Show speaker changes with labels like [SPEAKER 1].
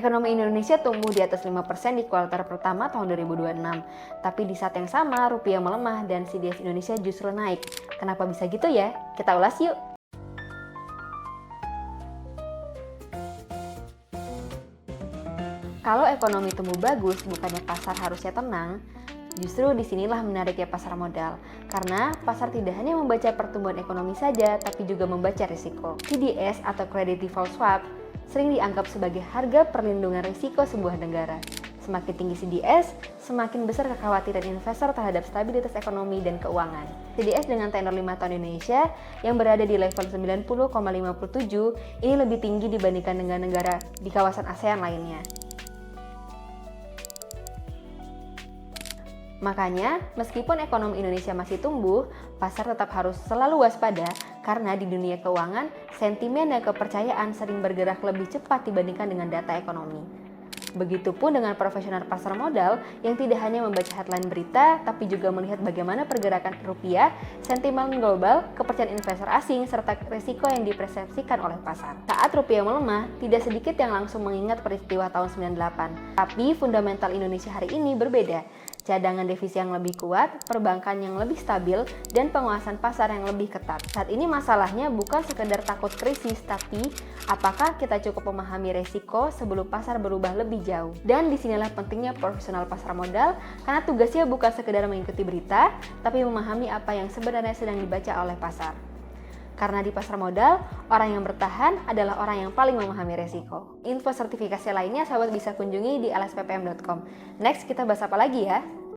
[SPEAKER 1] Ekonomi Indonesia tumbuh di atas 5% di kuartal pertama tahun 2026. Tapi di saat yang sama, rupiah melemah dan CDS Indonesia justru naik. Kenapa bisa gitu ya? Kita ulas yuk! Kalau ekonomi tumbuh bagus, bukannya pasar harusnya tenang, justru disinilah menariknya pasar modal. Karena pasar tidak hanya membaca pertumbuhan ekonomi saja, tapi juga membaca risiko. CDS atau Credit Default Swap sering dianggap sebagai harga perlindungan risiko sebuah negara. Semakin tinggi CDS, semakin besar kekhawatiran investor terhadap stabilitas ekonomi dan keuangan. CDS dengan tenor 5 tahun Indonesia yang berada di level 90,57 ini lebih tinggi dibandingkan dengan negara di kawasan ASEAN lainnya. Makanya, meskipun ekonomi Indonesia masih tumbuh, pasar tetap harus selalu waspada karena di dunia keuangan, sentimen dan kepercayaan sering bergerak lebih cepat dibandingkan dengan data ekonomi. Begitupun dengan profesional pasar modal yang tidak hanya membaca headline berita, tapi juga melihat bagaimana pergerakan rupiah, sentimen global, kepercayaan investor asing, serta risiko yang dipersepsikan oleh pasar. Saat rupiah melemah, tidak sedikit yang langsung mengingat peristiwa tahun 98. Tapi fundamental Indonesia hari ini berbeda. Cadangan devisa yang lebih kuat, perbankan yang lebih stabil, dan penguasaan pasar yang lebih ketat. Saat ini masalahnya bukan sekedar takut krisis, tapi apakah kita cukup memahami resiko sebelum pasar berubah lebih jauh. Dan disinilah pentingnya profesional pasar modal, karena tugasnya bukan sekedar mengikuti berita, tapi memahami apa yang sebenarnya sedang dibaca oleh pasar. Karena di pasar modal, orang yang bertahan adalah orang yang paling memahami resiko. Info sertifikasi lainnya sahabat bisa kunjungi di lsppm.com. Next, kita bahas apa lagi ya?